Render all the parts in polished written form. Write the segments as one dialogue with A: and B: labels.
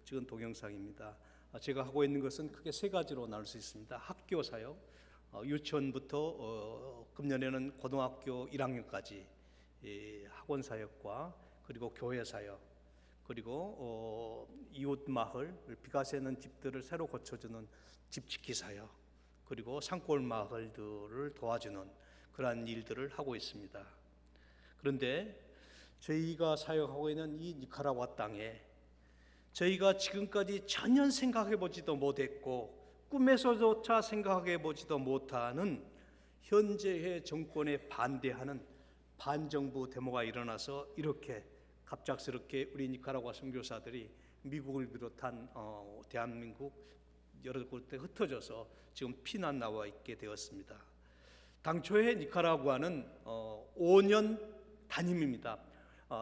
A: 찍은 동영상입니다. 제가 하고 있는 것은 크게 세 가지로 나눌 수 있습니다. 학교 사역, 유치원부터 금년에는 고등학교 1학년까지 학원 사역과 그리고 교회 사역, 그리고 이웃 마을, 비가 새는 집들을 새로 고쳐주는 집짓기 사역, 그리고 산골 마을들을 도와주는 그러한 일들을 하고 있습니다. 그런데 저희가 사역하고 있는 이 니카라과 땅에 저희가 지금까지 전혀 생각해보지도 못했고 꿈에서조차 생각해보지도 못하는 현재의 정권에 반대하는 반정부 데모가 일어나서 이렇게 갑작스럽게 우리 니카라과 선교사들이 미국을 비롯한 대한민국 여러 곳에 흩어져서 지금 피난 나와 있게 되었습니다. 당초에 니카라과는 5년 단임입니다.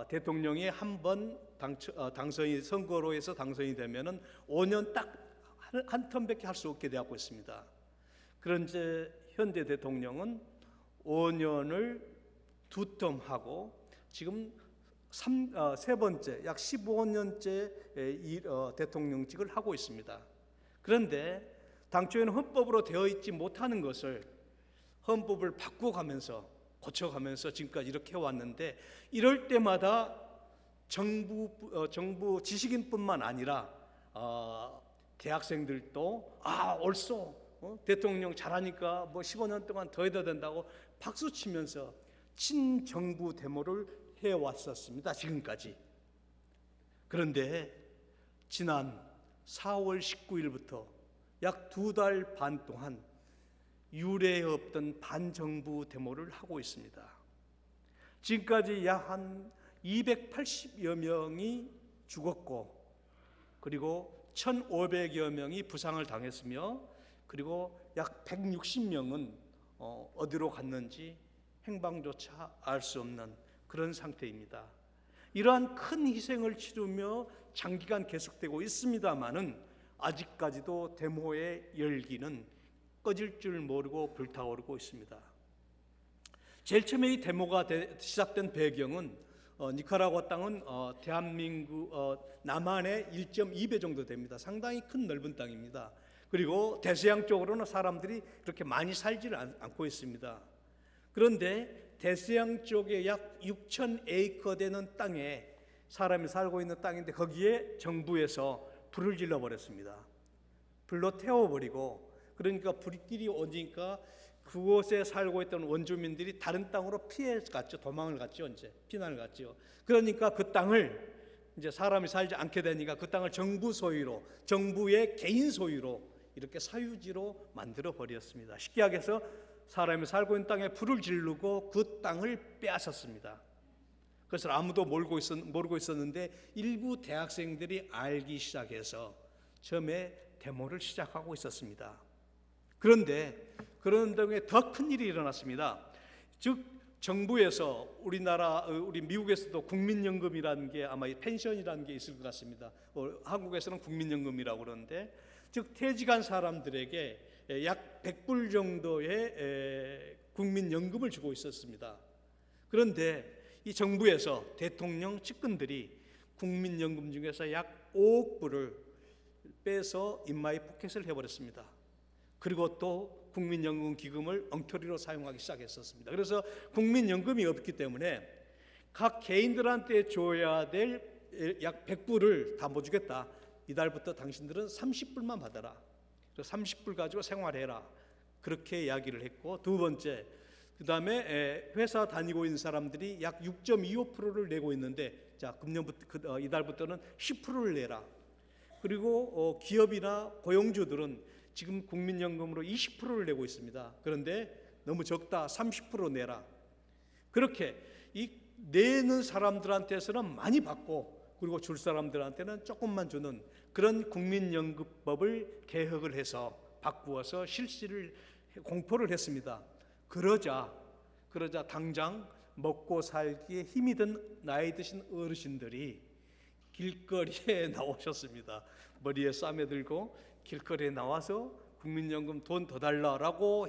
A: 대통령이 한 번 당선이 선거로 해서 당선이 되면은 5년 딱 한 텀밖에 할 수 없게 되었고 있습니다. 그런데 현재 대통령은 5년을 두 텀 하고 지금 세 번째 약 15년째 대통령직을 하고 있습니다. 그런데 당초에는 헌법으로 되어 있지 못하는 것을 헌법을 바꿔가면서 고쳐가면서 지금까지 이렇게 해왔는데, 이럴 때마다 정부 지식인뿐만 아니라 대학생들도 옳소, 대통령 잘하니까 뭐 15년 동안 더 해야 된다고 박수치면서 친정부 데모를 해왔었습니다. 지금까지. 그런데 지난 4월 19일부터 약 2달 반 동안 유례 없던 반정부 데모를 하고 있습니다. 지금까지 약 한 280여 명이 죽었고, 그리고 1,500여 명이 부상을 당했으며, 그리고 약 160명은 어디로 갔는지 행방조차 알 수 없는 그런 상태입니다. 이러한 큰 희생을 치르며 장기간 계속되고 있습니다마는 아직까지도 데모의 열기는 꺼질 줄 모르고 불타오르고 있습니다. 제일 처음에 이 데모가 시작된 배경은 니카라과 땅은 대한민국 남한의 1.2배 정도 됩니다. 상당히 큰 넓은 땅입니다. 그리고 대서양 쪽으로는 사람들이 그렇게 많이 살지를 않고 있습니다. 그런데 대서양 쪽에 약 6,000에이커 되는 땅에 사람이 살고 있는 땅인데, 거기에 정부에서 불을 질러버렸습니다. 불로 태워버리고, 그러니까 불길이 오니까 그곳에 살고 있던 원주민들이 다른 땅으로 피해갔죠. 도망을 갔죠. 이제 피난을 갔죠. 그러니까 그 땅을 이제 사람이 살지 않게 되니까 그 땅을 정부 소유로, 정부의 개인 소유로 이렇게 사유지로 만들어 버렸습니다. 쉽게 얘기해서 사람이 살고 있는 땅에 불을 지르고 그 땅을 빼앗았습니다. 그것을 아무도 모르고 있었는데 일부 대학생들이 알기 시작해서 처음에 데모를 시작하고 있었습니다. 그런데 그런 등에 더 큰 일이 일어났습니다. 즉 정부에서 우리 미국에서도 국민연금이라는 게 아마 펜션이라는 게 있을 것 같습니다. 한국에서는 국민연금이라고 그러는데, 즉 퇴직한 사람들에게 약 100불 정도의 국민연금을 주고 있었습니다. 그런데 이 정부에서 대통령 측근들이 국민연금 중에서 약 5억 불을 빼서 인마이 포켓을 해버렸습니다. 그리고 또 국민연금 기금을 엉터리로 사용하기 시작했었습니다. 그래서 국민연금이 없기 때문에 각 개인들한테 줘야 될 약 100불을 다 못 주겠다. 이달부터 당신들은 30불만 받아라. 30불 가지고 생활해라. 그렇게 이야기를 했고, 두 번째, 그 다음에 회사 다니고 있는 사람들이 약 6.25%를 내고 있는데, 자, 금년부터 이달부터는 10%를 내라. 그리고 기업이나 고용주들은 지금 국민연금으로 20%를 내고 있습니다. 그런데 너무 적다. 30% 내라. 그렇게 이 내는 사람들한테서는 많이 받고, 그리고 줄 사람들한테는 조금만 주는 그런 국민연금법을 개혁을 해서 바꾸어서 실시를 공포를 했습니다. 그러자 당장 먹고 살기에 힘이 든 나이 드신 어르신들이 길거리에 나오셨습니다. 머리에 쌈에 들고 길거리에 나와서 국민연금 돈 더 달라라고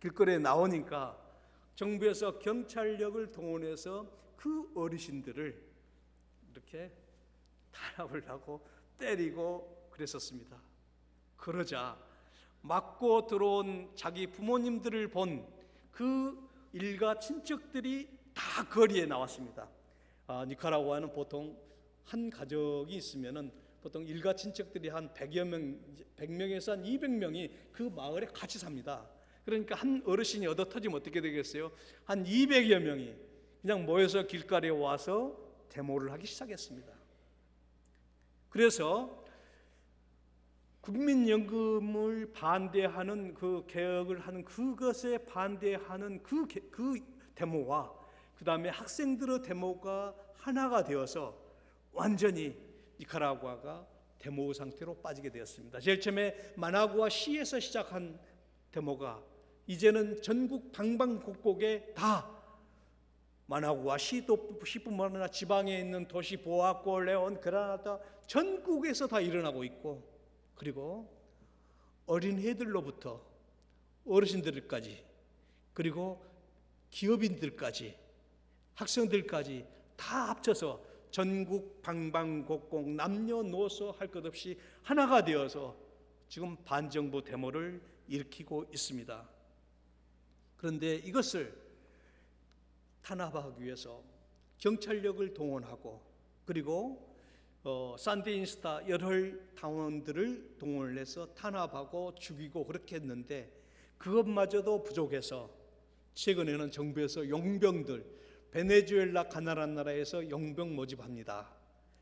A: 길거리에 나오니까 정부에서 경찰력을 동원해서 그 어르신들을 이렇게 탄압을 하고 때리고 그랬었습니다. 그러자 맞고 들어온 자기 부모님들을 본 그 일가 친척들이 다 거리에 나왔습니다. 니카라구아는 보통 한 가족이 있으면은 보통 일가 친척들이 한 100여 명, 100명에서 한 200명이 그 마을에 같이 삽니다. 그러니까 한 어르신이 얻어 터지면 어떻게 되겠어요? 한 200여 명이 그냥 모여서 길가에 와서 데모를 하기 시작했습니다. 그래서 국민연금을 반대하는 그 개혁을 하는 그것에 반대하는 그 데모와 그 다음에 학생들의 데모가 하나가 되어서 완전히 니카라구아가 데모 상태로 빠지게 되었습니다. 제일 처음에 마나구아 시에서 시작한 데모가 이제는 전국 방방곡곡에 다 마나구아 시뿐만 아니라 지방에 있는 도시 보아코, 레온, 그라나다 전국에서 다 일어나고 있고, 그리고 어린애들로부터 어르신들까지, 그리고 기업인들까지, 학생들까지 다 합쳐서 전국 방방곡곡 남녀노소 할 것 없이 하나가 되어서 지금 반정부 데모를 일으키고 있습니다. 그런데 이것을 탄압하기 위해서 경찰력을 동원하고, 그리고 산디니스타 열혈 당원들을 동원해서 탄압하고 죽이고 그렇게 했는데, 그것마저도 부족해서 최근에는 정부에서 용병들, 베네수엘라 가난한 나라에서 용병 모집합니다.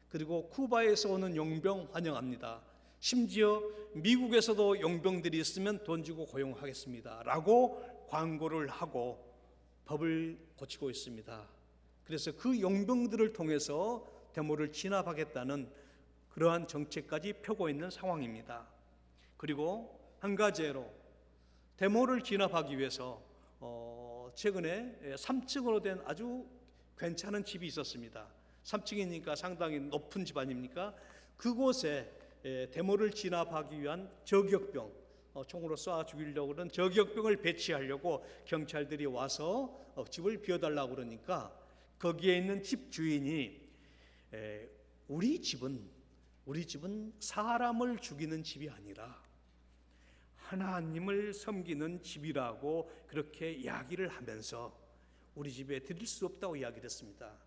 A: 그리고 쿠바에서 오는 용병 환영합니다. 심지어 미국에서도 용병들이 있으면 돈 주고 고용하겠습니다 라고 광고를 하고 법을 고치고 있습니다. 그래서 그 용병들을 통해서 데모를 진압하겠다는 그러한 정책까지 펴고 있는 상황입니다. 그리고 한 가지로 데모를 진압하기 위해서 최근에 3층으로 된 아주 괜찮은 집이 있었습니다. 3층이니까 상당히 높은 집 아닙니까? 그곳에 데모를 진압하기 위한 저격병, 총으로 쏴 죽이려고 그러는 저격병을 배치하려고 경찰들이 와서 집을 비워달라고 그러니까 거기에 있는 집 주인이 우리 집은 사람을 죽이는 집이 아니라 하나님을 섬기는 집이라고 그렇게 이야기를 하면서 우리 집에 들일 수 없다고 이야기를 했습니다.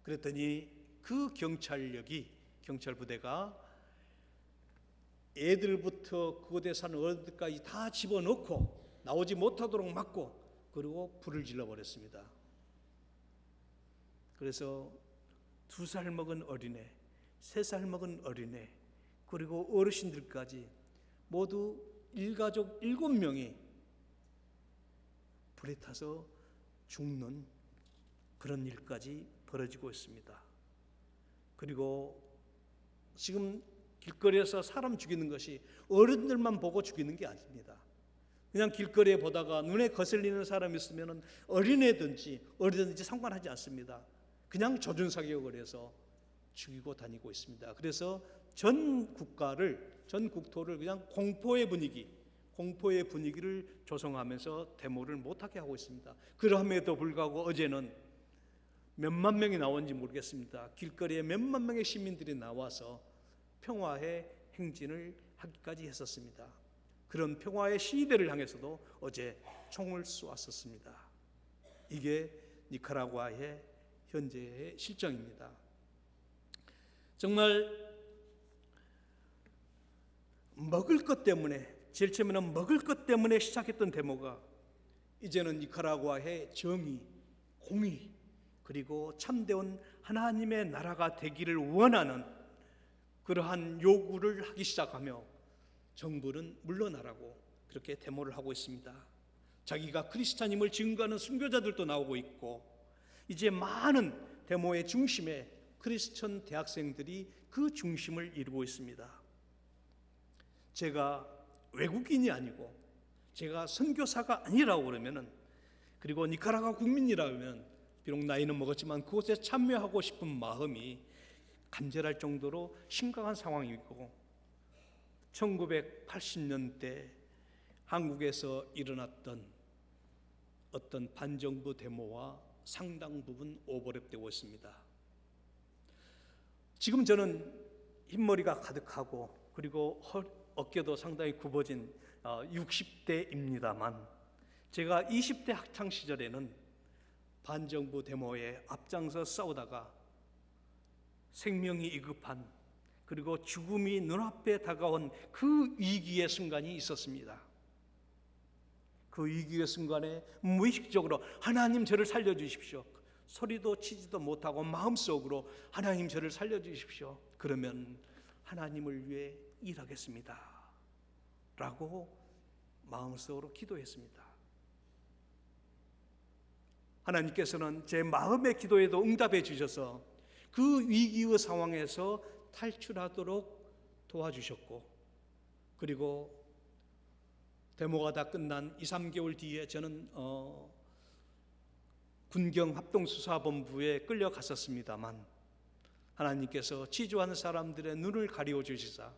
A: 그랬더니 그 경찰부대가 애들부터 그곳에 사는 어른들까지 다 집어넣고 나오지 못하도록 막고, 그리고 불을 질러버렸습니다. 그래서 2살 먹은 어린애, 3살 먹은 어린애, 그리고 어르신들까지 모두 일가족 7명이 불에 타서 죽는 그런 일까지 벌어지고 있습니다. 그리고 지금 길거리에서 사람 죽이는 것이 어른들만 보고 죽이는 게 아닙니다. 그냥 길거리에 보다가 눈에 거슬리는 사람이 있으면 어린애든지 어리든지 상관하지 않습니다. 그냥 조준사격을 해서 죽이고 다니고 있습니다. 그래서 전 국토를 그냥 공포의 분위기를 조성하면서 데모를 못하게 하고 있습니다. 그럼에도 불구하고 어제는 몇만 명이 나온지 모르겠습니다. 길거리에 몇만 명의 시민들이 나와서 평화의 행진을 하기까지 했었습니다. 그런 평화의 시대를 향해서도 어제 총을 쏘았었습니다. 이게 니카라구아의 현재의 실정입니다. 정말 먹을 것 때문에, 제일 처음에는 먹을 것 때문에 시작했던 데모가 이제는 니카라구아의 정의, 공의, 그리고 참되온 하나님의 나라가 되기를 원하는 그러한 요구를 하기 시작하며 정부는 물러나라고 그렇게 데모를 하고 있습니다. 자기가 크리스찬임을 증거하는 순교자들도 나오고 있고, 이제 많은 데모의 중심에 크리스천 대학생들이 그 중심을 이루고 있습니다. 제가 외국인이 아니고 제가 선교사가 아니라고 그러면은, 그리고 니카라구아 국민이라면 비록 나이는 먹었지만 그곳에 참여하고 싶은 마음이 간절할 정도로 심각한 상황이고, 1980년대 한국에서 일어났던 어떤 반정부 데모와 상당 부분 오버랩되고 있습니다. 지금 저는 흰머리가 가득하고 그리고 어깨도 상당히 굽어진 60대입니다만 제가 20대 학창 시절에는 반정부 데모에 앞장서 싸우다가 생명이 위급한 그리고 죽음이 눈앞에 다가온 그 위기의 순간이 있었습니다. 그 위기의 순간에 무의식적으로 하나님 저를 살려주십시오. 소리도 치지도 못하고 마음속으로 하나님 저를 살려주십시오. 그러면 하나님을 위해 일하겠습니다 라고 마음속으로 기도했습니다. 하나님께서는 제 마음의 기도에도 응답해 주셔서 그 위기의 상황에서 탈출하도록 도와주셨고, 그리고 데모가 다 끝난 2-3개월 뒤에 저는 군경 합동수사본부에 끌려갔었습니다만 하나님께서 치주하는 사람들의 눈을 가리워 주시사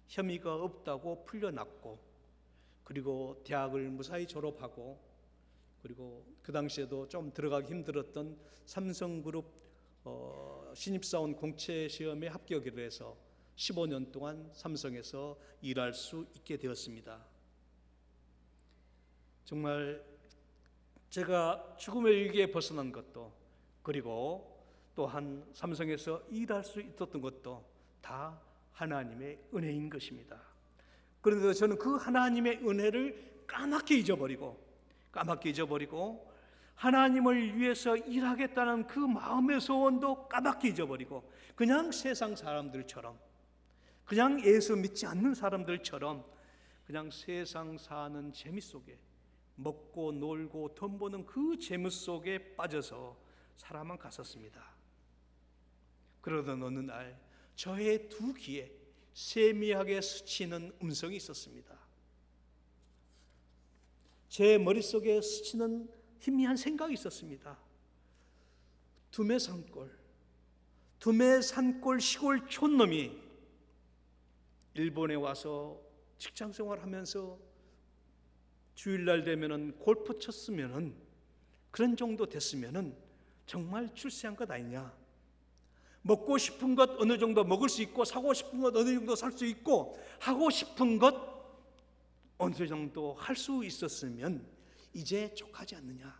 A: 혐의가 없다고 풀려났고, 그리고 대학을 무사히 졸업하고, 그리고 그 당시에도 좀 들어가기 힘들었던 삼성그룹 신입사원 공채시험에 합격을 해서 15년 동안 삼성에서 일할 수 있게 되었습니다. 정말 제가 죽음의 위기에 벗어난 것도, 그리고 또한 삼성에서 일할 수 있었던 것도 다 하나님의 은혜인 것입니다. 그런데 저는 그 하나님의 은혜를 까맣게 잊어버리고 하나님을 위해서 일하겠다는 그 마음의 소원도 까맣게 잊어버리고 그냥 세상 사람들처럼, 그냥 예수 믿지 않는 사람들처럼 그냥 세상 사는 재미 속에, 먹고 놀고 돈 버는 그 재무 속에 빠져서 살아만 갔었습니다. 그러던 어느 날 저의 두 귀에 세미하게 스치는 음성이 있었습니다. 제 머릿속에 스치는 희미한 생각이 있었습니다. 두메산골 시골 촌놈이 일본에 와서 직장생활하면서 주일날 되면은 골프 쳤으면은, 그런 정도 됐으면은 정말 출세한 것 아니냐. 먹고 싶은 것 어느 정도 먹을 수 있고, 사고 싶은 것 어느 정도 살 수 있고, 하고 싶은 것 어느 정도 할 수 있었으면 이제 족하지 않느냐.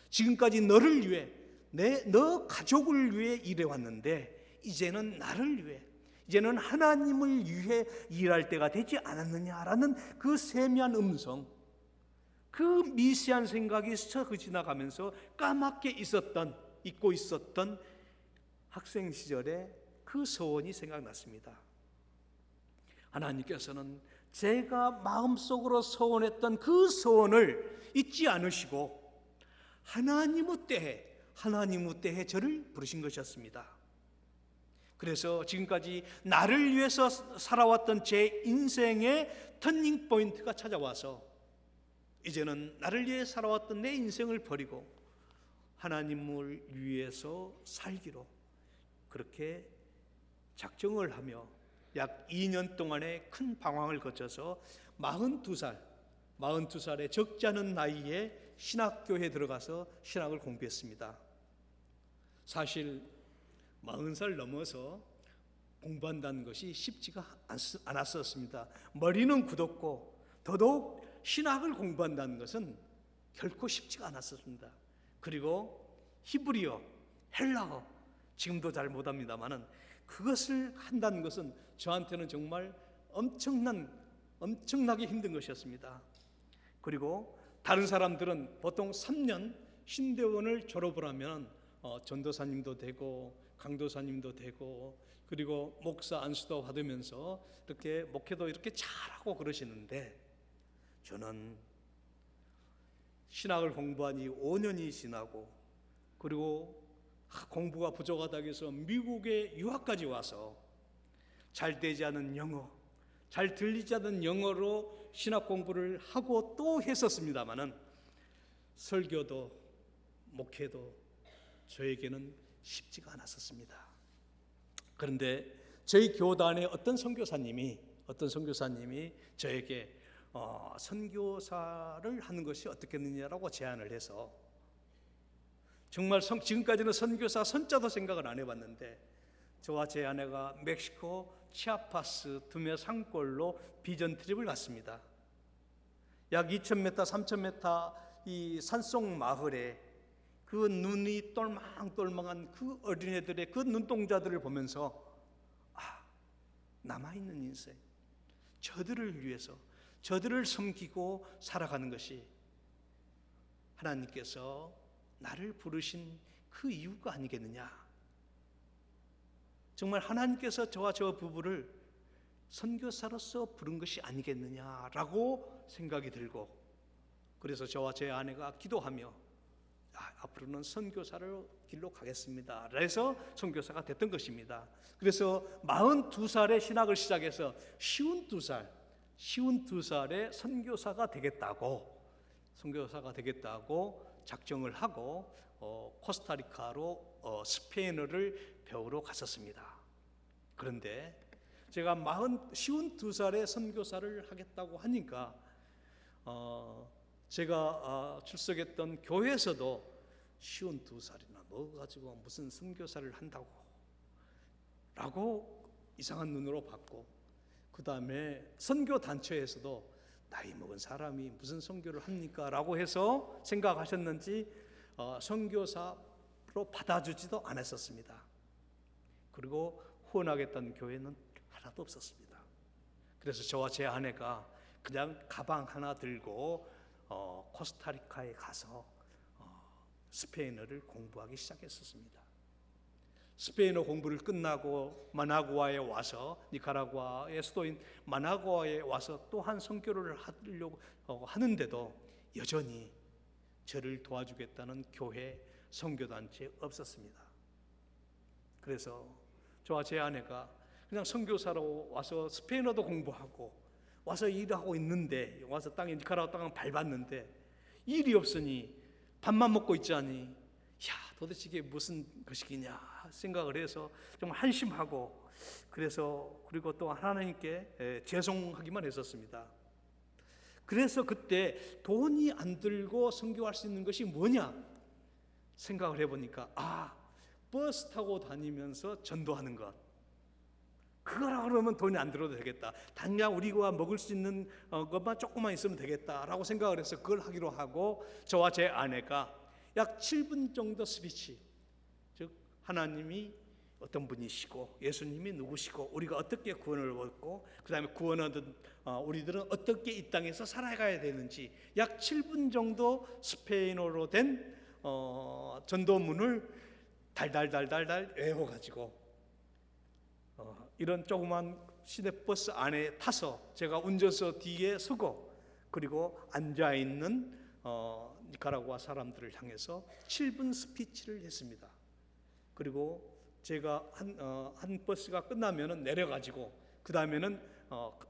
A: 지금까지 너를 위해, 너 가족을 위해 일해왔는데 이제는 나를 위해, 이제는 하나님을 위해 일할 때가 되지 않았느냐라는 그 세미한 음성, 그 미세한 생각이 스쳐 지나가면서 까맣게 잊고 있었던 학생 시절의 그 소원이 생각났습니다. 하나님께서는 제가 마음속으로 소원했던 그 소원을 잊지 않으시고 하나님의 때에 저를 부르신 것이었습니다. 그래서 지금까지 나를 위해서 살아왔던 제 인생의 터닝 포인트가 찾아와서 이제는 나를 위해 살아왔던 내 인생을 버리고 하나님을 위해서 살기로 그렇게 작정을 하며 약 2년 동안의 큰 방황을 거쳐서 42살의 적지 않은 나이에 신학교에 들어가서 신학을 공부했습니다. 사실 40살 넘어서 공부한다는 것이 쉽지가 않았었습니다. 머리는 굳었고 더더욱 신학을 공부한다는 것은 결코 쉽지가 않았었습니다. 그리고 히브리어, 헬라어, 지금도 잘 못합니다만은 그것을 한다는 것은 저한테는 정말 엄청나게 힘든 것이었습니다. 그리고 다른 사람들은 보통 3년 신대원을 졸업을 하면 전도사님도 되고 강도사님도 되고 그리고 목사 안수도 받으면서 이렇게 목회도 이렇게 잘하고 그러시는데, 저는 신학을 공부하니 5년이 지나고 그리고 공부가 부족하다고 해서 미국에 유학까지 와서 잘 되지 않은 영어, 잘 들리지 않는 영어로 신학 공부를 하고 또 했었습니다마는 설교도 목회도 저에게는 쉽지가 않았었습니다. 그런데 저희 교단의 어떤 선교사님이 저에게 선교사를 하는 것이 어떻겠느냐라고 제안을 해서, 정말 지금까지는 선교사 선자도 생각을 안 해봤는데 저와 제 아내가 멕시코 치아파스 두메 산골로 비전 트립을 갔습니다. 약 2,000m, 3,000m 이 산속 마을에 그 눈이 똘망똘망한 그 어린애들의 그 눈동자들을 보면서 남아있는 인생, 저들을 위해서, 저들을 섬기고 살아가는 것이 하나님께서 나를 부르신 그 이유가 아니겠느냐. 정말 하나님께서 저와 저 부부를 선교사로서 부른 것이 아니겠느냐라고 생각이 들고, 그래서 저와 제 아내가 기도하며 앞으로는 선교사를 길로 가겠습니다. 그래서 선교사가 됐던 것입니다. 그래서 42살에 신학을 시작해서 52살에 선교사가 되겠다고 작정을 하고 코스타리카로 스페인어를 배우러 갔었습니다. 그런데 제가 52살에 선교사를 하겠다고 하니까 제가 출석했던 교회에서도 52살이나 먹어가지고 무슨 선교사를 한다고 라고 이상한 눈으로 봤고, 그 다음에 선교단체에서도 나이 먹은 사람이 무슨 선교를 합니까? 라고 해서 생각하셨는지 선교사로 받아주지도 않았었습니다. 그리고 후원하겠다는 교회는 하나도 없었습니다. 그래서 저와 제 아내가 그냥 가방 하나 들고 코스타리카에 가서 스페인어를 공부하기 시작했었습니다. 스페인어 공부를 끝나고 마나구아에 와서, 니카라구아의 수도인 마나구아에 와서 또한 선교를 하려고 하는데도 여전히 저를 도와주겠다는 교회, 선교단체 없었습니다. 그래서 저와 제 아내가 그냥 선교사로 와서 스페인어도 공부하고 와서 일하고 있는데, 와서 니카라구아 땅을 밟았는데 일이 없으니 밥만 먹고 있자니 도대체 이게 무슨 것이냐 생각을 해서 정말 한심하고, 그리고 또 하나님께 죄송하기만 했었습니다. 그래서 그때 돈이 안 들고 선교할 수 있는 것이 뭐냐 생각을 해보니까 버스 타고 다니면서 전도하는 것, 그거라 그러면 돈이 안 들어도 되겠다. 당장 우리가 먹을 수 있는 것만 조금만 있으면 되겠다라고 생각을 해서 그걸 하기로 하고, 저와 제 아내가 약 7분 정도 스피치, 즉 하나님이 어떤 분이시고 예수님이 누구시고 우리가 어떻게 구원을 얻고 그 다음에 구원 얻은 우리들은 어떻게 이 땅에서 살아가야 되는지 약 7분 정도 스페인어로 된 전도문을 달달달달달 외워가지고 이런 조그만 시내버스 안에 타서 제가 운전석 뒤에 서고, 그리고 앉아있는 니카라구아 사람들을 향해서 7분 스피치를 했습니다. 그리고 제가 한 버스가 끝나면은 내려가지고 그 다음에는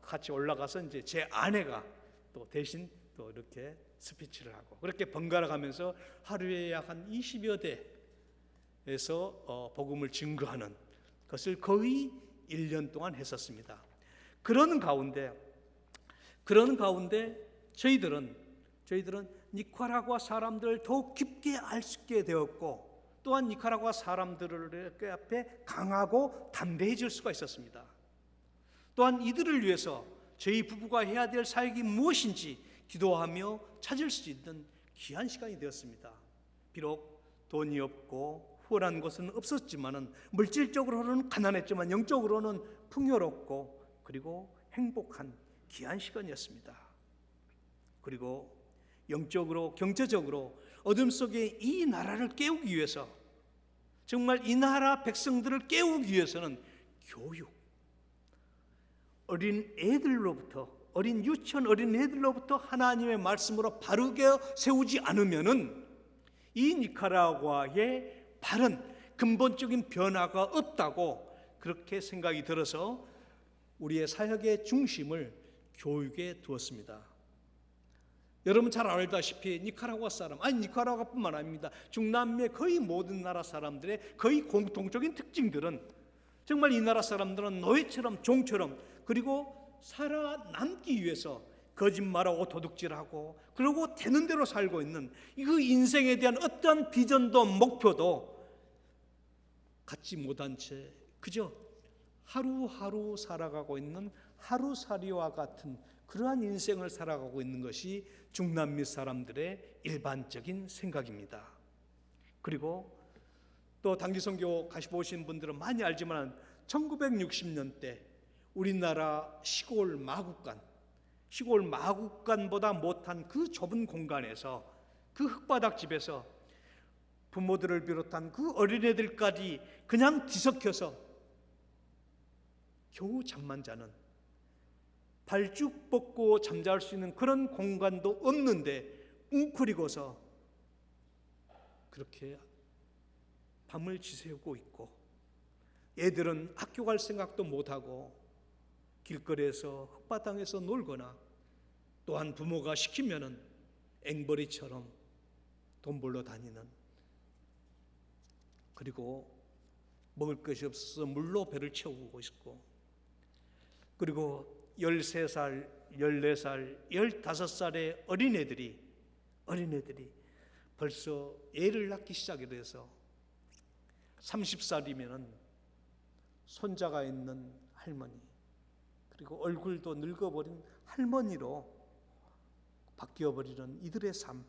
A: 같이 올라가서 이제 제 아내가 또 대신 또 이렇게 스피치를 하고, 그렇게 번갈아 가면서 하루에 약 한 20여 대에서 복음을 증거하는 것을 거의 1년 동안 했었습니다. 그러는 가운데 저희들은 니카라구아 사람들을 더욱 깊게 알 수 있게 되었고, 또한 니카라구아 사람들을 앞에 강하고 담대해질 수가 있었습니다. 또한 이들을 위해서 저희 부부가 해야 될 사역이 무엇인지 기도하며 찾을 수 있는 귀한 시간이 되었습니다. 비록 돈이 없고 후원한 것은 없었지만은 물질적으로는 가난했지만 영적으로는 풍요롭고 그리고 행복한 귀한 시간이었습니다. 그리고 영적으로 경제적으로 어둠 속에 이 나라를 깨우기 위해서, 정말 이 나라 백성들을 깨우기 위해서는 교육, 어린 유치원 어린 애들로부터 하나님의 말씀으로 바르게 세우지 않으면은 이 니카라구아의 바른 근본적인 변화가 없다고 그렇게 생각이 들어서 우리의 사역의 중심을 교육에 두었습니다. 여러분 잘 알다시피 니카라구아 사람, 니카라구아뿐만 아닙니다. 중남미의 거의 모든 나라 사람들의 거의 공통적인 특징들은, 정말 이 나라 사람들은 노예처럼 종처럼, 그리고 살아남기 위해서 거짓말하고 도둑질하고 그리고 되는 대로 살고 있는 그 인생에 대한 어떠한 비전도 목표도 갖지 못한 채 그저 하루하루 살아가고 있는 하루살이와 같은 그러한 인생을 살아가고 있는 것이 중남미 사람들의 일반적인 생각입니다. 그리고 또 단기선교 가시보신 분들은 많이 알지만 1960년대 우리나라 시골 마국간보다 못한 그 좁은 공간에서, 그 흙바닥 집에서 부모들을 비롯한 그 어린애들까지 그냥 뒤섞여서 겨우 잠만 자는, 발쭉 뻗고 잠잘 수 있는 그런 공간도 없는데 웅크리고서 그렇게 밤을 지새우고 있고, 애들은 학교 갈 생각도 못하고 길거리에서 흙바닥에서 놀거나, 또한 부모가 시키면은 앵벌이처럼 돈 벌러 다니는, 그리고 먹을 것이 없어서 물로 배를 채우고 있고, 그리고 13살, 14살, 15살의 어린애들이 벌써 애를 낳기 시작해서 30살이면은 손자가 있는 할머니, 그리고 얼굴도 늙어버린 할머니로 바뀌어버리는 이들의 삶,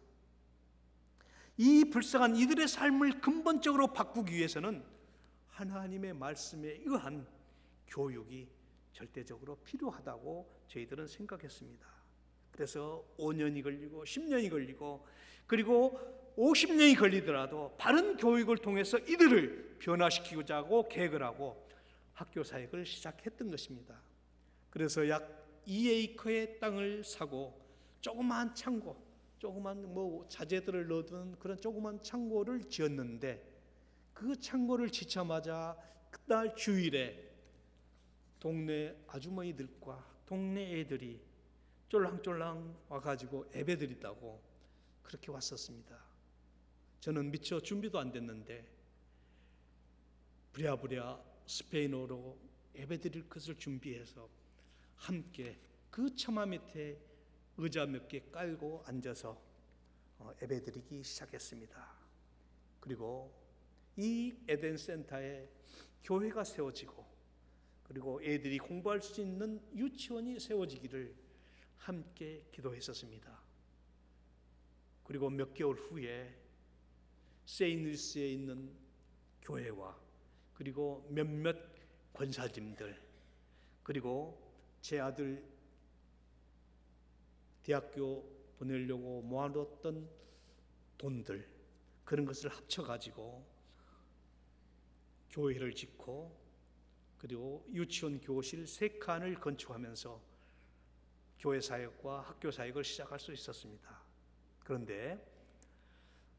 A: 이 불쌍한 이들의 삶을 근본적으로 바꾸기 위해서는 하나님의 말씀에 의한 교육이 절대적으로 필요하다고 저희들은 생각했습니다. 그래서 5년이 걸리고 10년이 걸리고 그리고 50년이 걸리더라도 바른 교육을 통해서 이들을 변화시키고자 하고 계획을 하고 학교 사역을 시작했던 것입니다. 그래서 약 2에이커의 땅을 사고 조그만 창고, 조그만 자재들을 넣어둔 그런 조그만 창고를 지었는데, 그 창고를 짓자마자 그날 주일에 동네 아주머니들과 동네 애들이 쫄랑쫄랑 와가지고 예배드린다고 그렇게 왔었습니다. 저는 미처 준비도 안 됐는데 부랴부랴 스페인어로 예배드릴 것을 준비해서 함께 그 처마 밑에 의자 몇 개 깔고 앉아서 예배드리기 시작했습니다. 그리고 이 에덴 센터에 교회가 세워지고, 그리고 애들이 공부할 수 있는 유치원이 세워지기를 함께 기도했었습니다. 그리고 몇 개월 후에 세인루이스에 있는 교회와 그리고 몇몇 권사님들, 그리고 제 아들 대학교 보내려고 모아뒀던 돈들, 그런 것을 합쳐가지고 교회를 짓고, 그리고 유치원 교실 3칸을 건축하면서 교회 사역과 학교 사역을 시작할 수 있었습니다. 그런데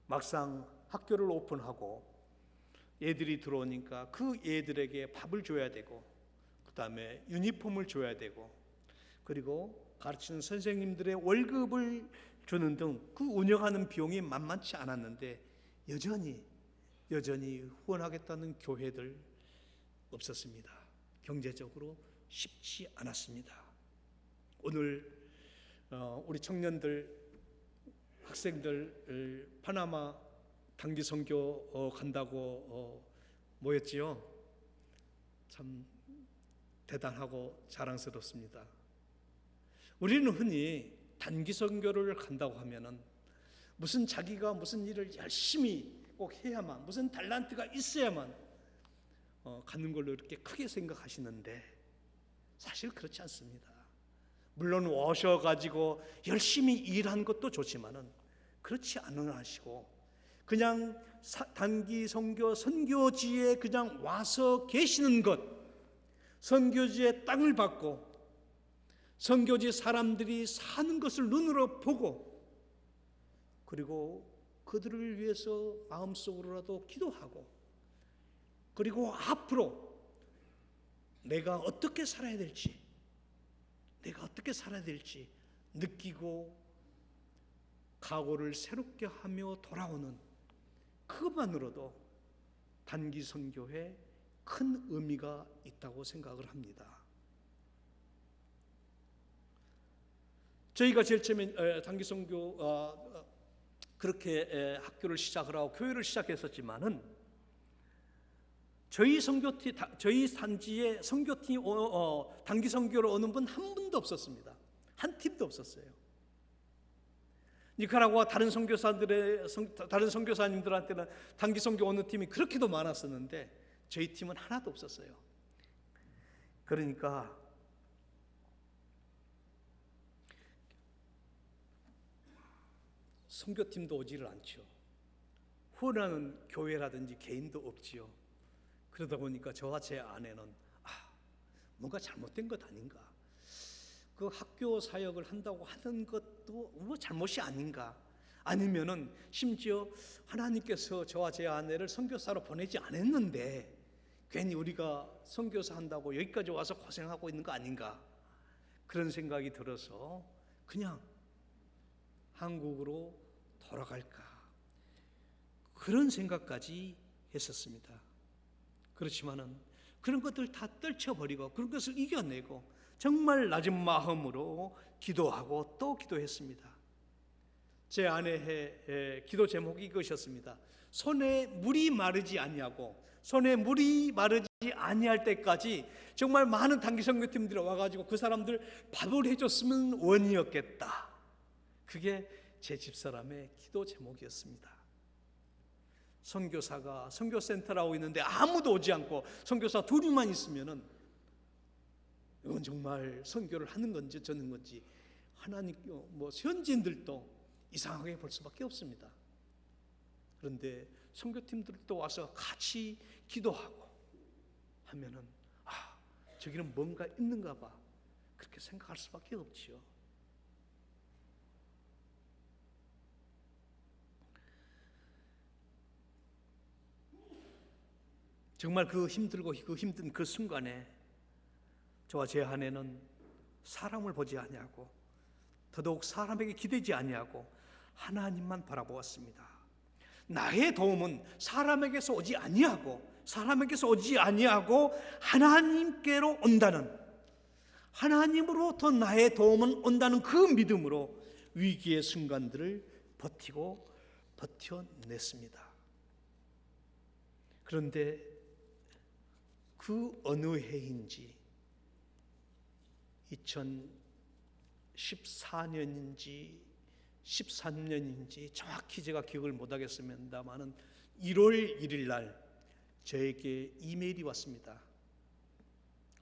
A: 막상 학교를 오픈하고 애들이 들어오니까 그 애들에게 밥을 줘야 되고, 그 다음에 유니폼을 줘야 되고, 그리고 가르치는 선생님들의 월급을 주는 등 그 운영하는 비용이 만만치 않았는데 여전히 후원하겠다는 교회들 없었습니다. 경제적으로 쉽지 않았습니다. 오늘 우리 청년들, 학생들 파나마 단기 선교 간다고 모였지요. 참 대단하고 자랑스럽습니다. 우리는 흔히 단기 선교를 간다고 하면은 무슨 자기가 무슨 일을 열심히 꼭 해야만, 무슨 달란트가 있어야만 가는 걸로 이렇게 크게 생각하시는데 사실 그렇지 않습니다. 물론 오셔가지고 열심히 일한 것도 좋지만은 그렇지 않으시고 그냥 단기 선교 선교지에 그냥 와서 계시는 것, 선교지의 땅을 받고 선교지 사람들이 사는 것을 눈으로 보고, 그리고 그들을 위해서 마음속으로라도 기도하고, 그리고 앞으로 내가 어떻게 살아야 될지 느끼고 각오를 새롭게 하며 돌아오는 그것만으로도 단기 선교에 큰 의미가 있다고 생각을 합니다. 저희가 제일 처음에 단기 선교 그렇게 학교를 시작을 하고 교회를 시작했었지만은 저희 산지에 선교팀 단기 선교로 오는 분 한 분도 없었습니다. 한 팀도 없었어요. 니카라구아 다른 선교사님들한테는 단기 선교 오는 팀이 그렇게도 많았었는데 저희 팀은 하나도 없었어요. 그러니까 선교팀도 오지를 않죠. 후원하는 교회라든지 개인도 없지요. 그러다 보니까 저와 제 아내는 뭔가 잘못된 것 아닌가, 그 학교 사역을 한다고 하는 것도 뭐 잘못이 아닌가, 아니면은 심지어 하나님께서 저와 제 아내를 선교사로 보내지 않았는데 괜히 우리가 선교사 한다고 여기까지 와서 고생하고 있는 거 아닌가, 그런 생각이 들어서 그냥 한국으로 돌아갈까, 그런 생각까지 했었습니다. 그렇지만은 그런 것들 다 떨쳐버리고 그런 것을 이겨내고 정말 낮은 마음으로 기도하고 또 기도했습니다. 제 아내의 기도 제목이 이것이었습니다. 손에 물이 마르지 아니하고, 손에 물이 마르지 아니할 때까지 정말 많은 단기 선교팀들이 와가지고 그 사람들 밥을 해줬으면 원이었겠다. 그게 제 집사람의 기도 제목이었습니다. 선교사가 선교센터라고 있는데 아무도 오지 않고 선교사 둘이만 있으면은 이건 정말 선교를 하는 건지 저는 건지 하나님 현지인들도 이상하게 볼 수밖에 없습니다. 그런데 선교팀들도 와서 같이 기도하고 하면은 저기는 뭔가 있는가 봐, 그렇게 생각할 수밖에 없지요. 정말 그 힘들고 그 힘든 그 순간에 저와 제 아내는 사람을 보지 아니하고 더더욱 사람에게 기대지 아니하고 하나님만 바라보았습니다. 나의 도움은 사람에게서 오지 아니하고 하나님께로 온다는, 하나님으로부터 나의 도움은 온다는 그 믿음으로 위기의 순간들을 버텨냈습니다. 그런데 그 어느 해인지 2014년인지 13년인지 정확히 제가 기억을 못하겠습니다만은 1월 1일 날 저에게 이메일이 왔습니다.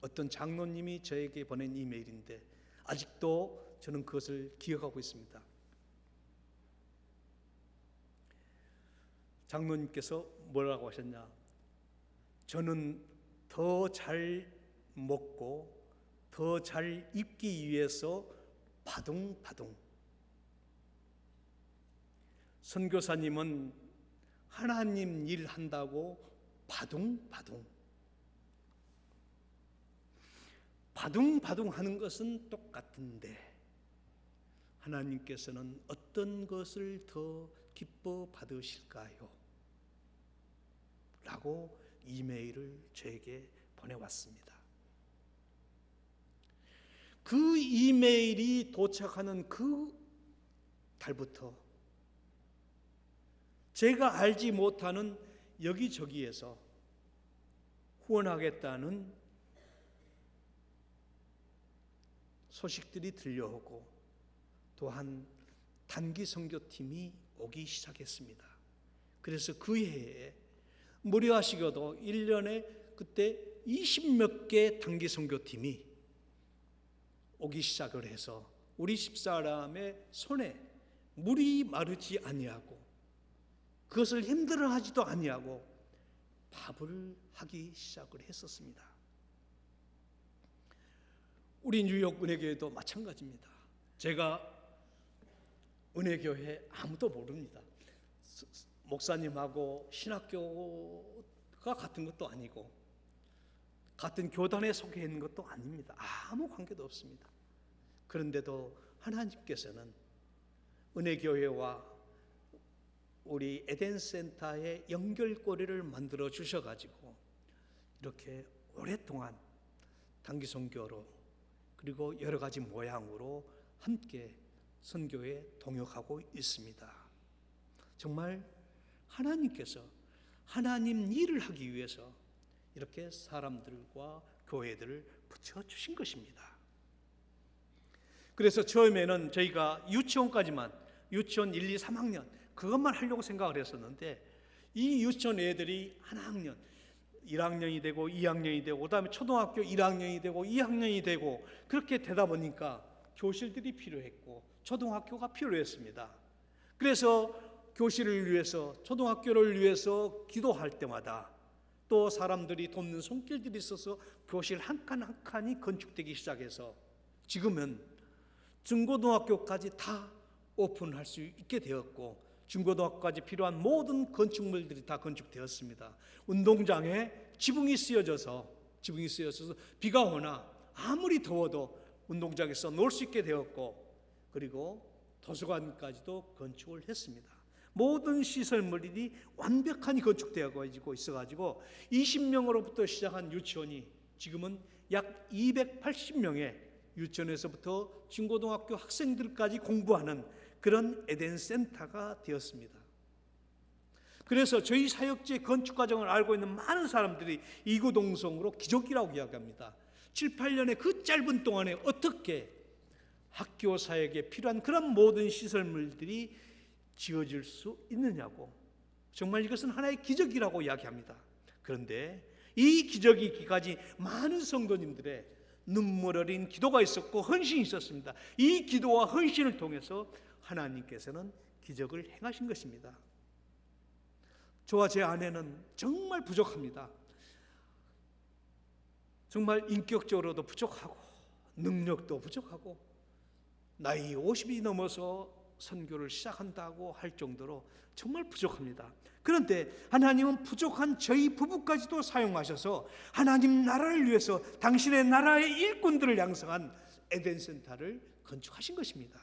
A: 어떤 장로님이 저에게 보낸 이메일인데 아직도 저는 그것을 기억하고 있습니다. 장로님께서 뭐라고 하셨냐, 저는 더 잘 먹고 더 잘 입기 위해서 바둥바둥, 선교사님은 하나님 일 한다고 바둥바둥 하는 것은 똑같은데 하나님께서는 어떤 것을 더 기뻐 받으실까요? 라고 이메일을 저에게 보내왔습니다. 그 이메일이 도착하는 그 달부터 제가 알지 못하는 여기저기에서 후원하겠다는 소식들이 들려오고 또한 단기 선교팀이 오기 시작했습니다. 그래서 그 해에 무료하시고도 1년에 그때 20몇 개 단기 선교팀이 오기 시작을 해서 우리 집사람의 손에 물이 마르지 아니하고 그것을 힘들어하지도 아니하고 밥을 하기 시작을 했었습니다. 우리 뉴욕 은혜교회도 마찬가지입니다. 제가 은혜교회 아무도 모릅니다. 목사님하고 신학교가 같은 것도 아니고 같은 교단에 속해 있는 것도 아닙니다. 아무 관계도 없습니다. 그런데도 하나님께서는 은혜교회와 우리 에덴센터의 연결고리를 만들어 주셔가지고 이렇게 오랫동안 단기 선교로 그리고 여러 가지 모양으로 함께 선교에 동역하고 있습니다. 정말 하나님께서 하나님 일을 하기 위해서 이렇게 사람들과 교회들을 붙여주신 것입니다. 그래서 처음에는 저희가 유치원까지만, 유치원 1, 2, 3학년 그것만 하려고 생각을 했었는데, 이 유치원 애들이 한 학년, 1학년이 되고 2학년이 되고 그다음에 초등학교 1학년이 되고 2학년이 되고 그렇게 되다 보니까 교실들이 필요했고 초등학교가 필요했습니다. 그래서 교실을 위해서, 초등학교를 위해서 기도할 때마다 또 사람들이 돕는 손길들이 있어서 교실 한 칸 한 칸이 건축되기 시작해서 지금은 중고등학교까지 다 오픈할 수 있게 되었고, 중고등학교까지 필요한 모든 건축물들이 다 건축되었습니다. 운동장에 지붕이 쓰여져서 비가 오나 아무리 더워도 운동장에서 놀 수 있게 되었고, 그리고 도서관까지도 건축을 했습니다. 모든 시설물이 완벽하게 건축되어 있어가지고 20명으로부터 시작한 유치원이 지금은 약 280명의 유치원에서부터 중고등학교 학생들까지 공부하는 그런 에덴 센터가 되었습니다. 그래서 저희 사역지의 건축 과정을 알고 있는 많은 사람들이 이구동성으로 기적이라고 이야기합니다. 7, 8년의 그 짧은 동안에 어떻게 학교 사역에 필요한 그런 모든 시설물들이 지어질 수 있느냐고, 정말 이것은 하나의 기적이라고 이야기합니다. 그런데 이 기적이 있기까지 많은 성도님들의 눈물 어린 기도가 있었고 헌신이 있었습니다. 이 기도와 헌신을 통해서 하나님께서는 기적을 행하신 것입니다. 저와 제 아내는 정말 부족합니다. 정말 인격적으로도 부족하고 능력도 부족하고 나이 50이 넘어서 선교를 시작한다고 할 정도로 정말 부족합니다. 그런데 하나님은 부족한 저희 부부까지도 사용하셔서 하나님 나라를 위해서 당신의 나라의 일꾼들을 양성한 에덴 센터를 건축하신 것입니다.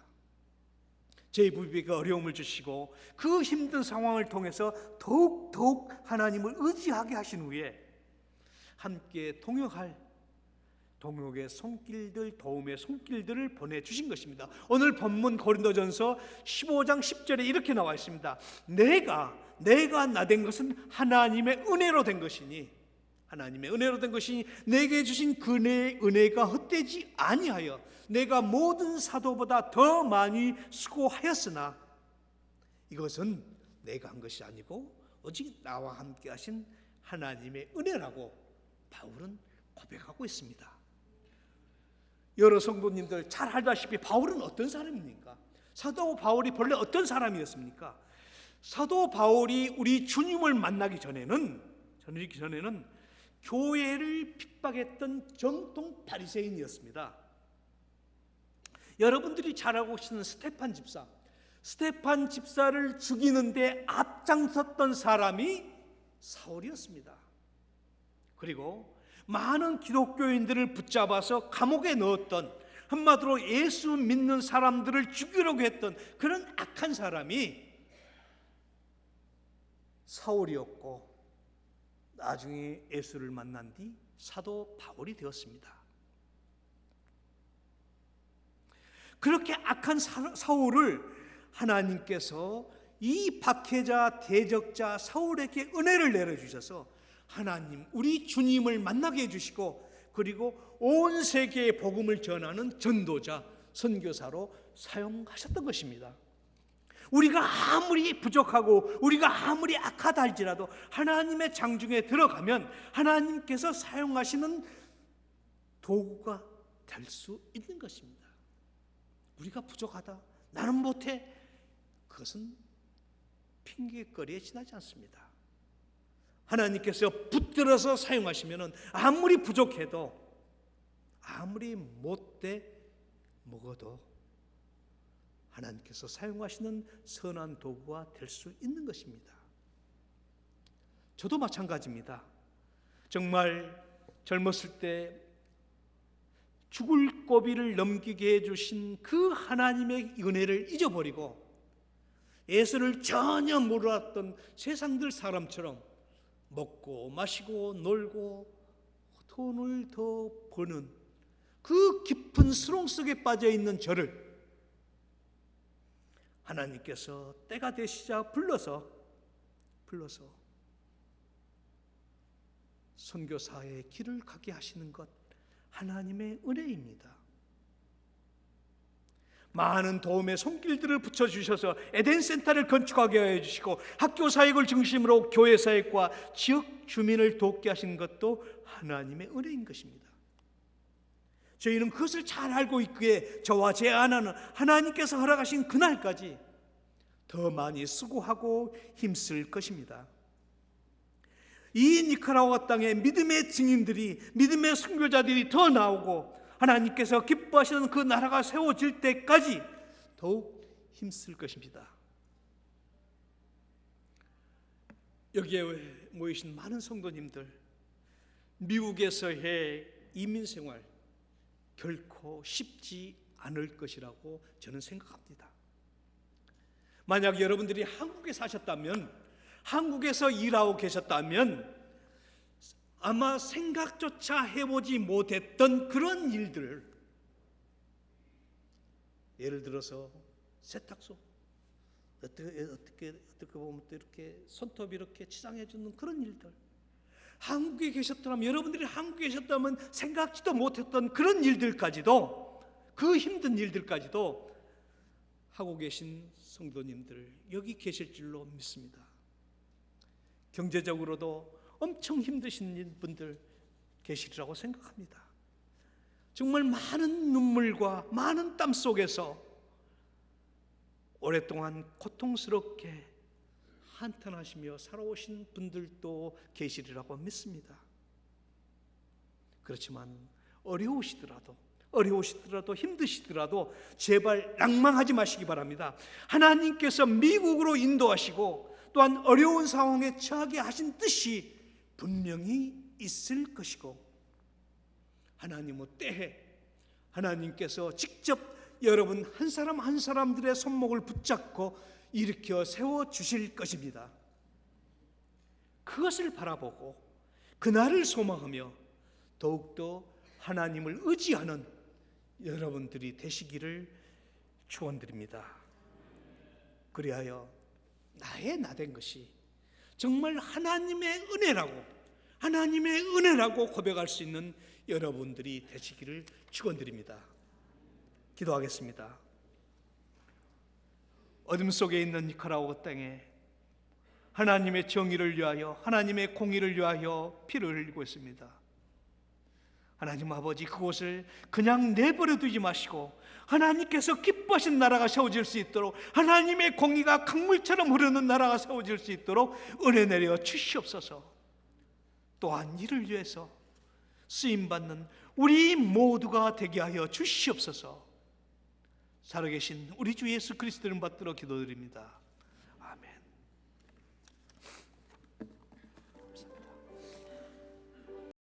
A: 저희 부부에게 어려움을 주시고 그 힘든 상황을 통해서 더욱 하나님을 의지하게 하신 후에 함께 동역할 동역의 손길들, 도움의 손길들을 보내주신 것입니다. 오늘 본문 고린도전서 15장 10절에 이렇게 나와 있습니다. 내가 나 된 것은 하나님의 은혜로 된 것이니, 하나님의 은혜로 된 것이니 내게 주신 그의 은혜가 헛되지 아니하여 내가 모든 사도보다 더 많이 수고하였으나 이것은 내가 한 것이 아니고 오직 나와 함께 하신 하나님의 은혜라고 바울은 고백하고 있습니다. 여러 성도님들 잘 알다시피 바울은 어떤 사람입니까? 사도 바울이 본래 어떤 사람이었습니까? 사도 바울이 우리 주님을 만나기 전에는 교회를 핍박했던 정통 바리새인이었습니다. 여러분들이 잘 알고 계시는 스테판 집사를 죽이는데 앞장섰던 사람이 사울이었습니다. 그리고 많은 기독교인들을 붙잡아서 감옥에 넣었던, 한마디로 예수 믿는 사람들을 죽이려고 했던 그런 악한 사람이 사울이었고, 나중에 예수를 만난 뒤 사도 바울이 되었습니다. 그렇게 악한 사울을 하나님께서 이 박해자 대적자 사울에게 은혜를 내려주셔서 하나님 우리 주님을 만나게 해주시고, 그리고 온 세계에 복음을 전하는 전도자, 선교사로 사용하셨던 것입니다. 우리가 아무리 부족하고 우리가 아무리 악하다 할지라도 하나님의 장중에 들어가면 하나님께서 사용하시는 도구가 될 수 있는 것입니다. 우리가 부족하다, 나는 못해, 그것은 핑계거리에 지나지 않습니다. 하나님께서 붙들어서 사용하시면 아무리 부족해도, 아무리 못돼 먹어도 하나님께서 사용하시는 선한 도구가 될 수 있는 것입니다. 저도 마찬가지입니다. 정말 젊었을 때 죽을 고비를 넘기게 해주신 그 하나님의 은혜를 잊어버리고 예수를 전혀 몰랐던 세상들 사람처럼 먹고 마시고 놀고 돈을 더 버는 그 깊은 수렁 속에 빠져 있는 저를 하나님께서 때가 되시자 불러서 선교사의 길을 가게 하시는 것 하나님의 은혜입니다. 많은 도움의 손길들을 붙여주셔서 에덴센터를 건축하게 해주시고 학교 사역을 중심으로 교회 사역과 지역 주민을 돕게 하신 것도 하나님의 은혜인 것입니다. 저희는 그것을 잘 알고 있기에 저와 제 아내는 하나님께서 허락하신 그날까지 더 많이 수고하고 힘쓸 것입니다. 이 니카라과 땅에 믿음의 증인들이, 믿음의 선교자들이 더 나오고 하나님께서 기뻐하시는 그 나라가 세워질 때까지 더욱 힘쓸 것입니다. 여기에 모이신 많은 성도님들, 미국에서의 이민생활 결코 쉽지 않을 것이라고 저는 생각합니다. 만약 여러분들이 한국에 사셨다면, 한국에서 일하고 계셨다면 아마 생각조차 해보지 못했던 그런 일들, 예를 들어서 세탁소, 어떻게 보면 또 이렇게 손톱 이렇게 치장해 주는 그런 일들, 한국에 계셨다면, 여러분들이 한국에 계셨다면 생각지도 못했던 그런 일들까지도, 그 힘든 일들까지도 하고 계신 성도님들 여기 계실 줄로 믿습니다. 경제적으로도 엄청 힘드신 분들 계시리라고 생각합니다. 정말 많은 눈물과 많은 땀 속에서 오랫동안 고통스럽게 한탄하시며 살아오신 분들도 계시리라고 믿습니다. 그렇지만 어려우시더라도 힘드시더라도 제발 낭망하지 마시기 바랍니다. 하나님께서 미국으로 인도하시고 또한 어려운 상황에 처하게 하신 뜻이 분명히 있을 것이고, 하나님의 때에 하나님께서 직접 여러분 한 사람 한 사람들의 손목을 붙잡고 일으켜 세워주실 것입니다. 그것을 바라보고 그날을 소망하며 더욱더 하나님을 의지하는 여러분들이 되시기를 축원드립니다. 그리하여 나의 나된 것이 정말 하나님의 은혜라고 고백할 수 있는 여러분들이 되시기를 축원드립니다. 기도하겠습니다. 어둠 속에 있는 니카라과 땅에 하나님의 정의를 위하여, 하나님의 공의를 위하여 피를 흘리고 있습니다. 하나님 아버지, 그곳을 그냥 내버려 두지 마시고 하나님께서 기뻐하신 나라가 세워질 수 있도록, 하나님의 공의가 강물처럼 흐르는 나라가 세워질 수 있도록 은혜 내려 주시옵소서. 또한 이를 위해서 쓰임받는 우리 모두가 되게 하여 주시옵소서. 살아계신 우리 주 예수 그리스도를 받들어 기도드립니다. 아멘.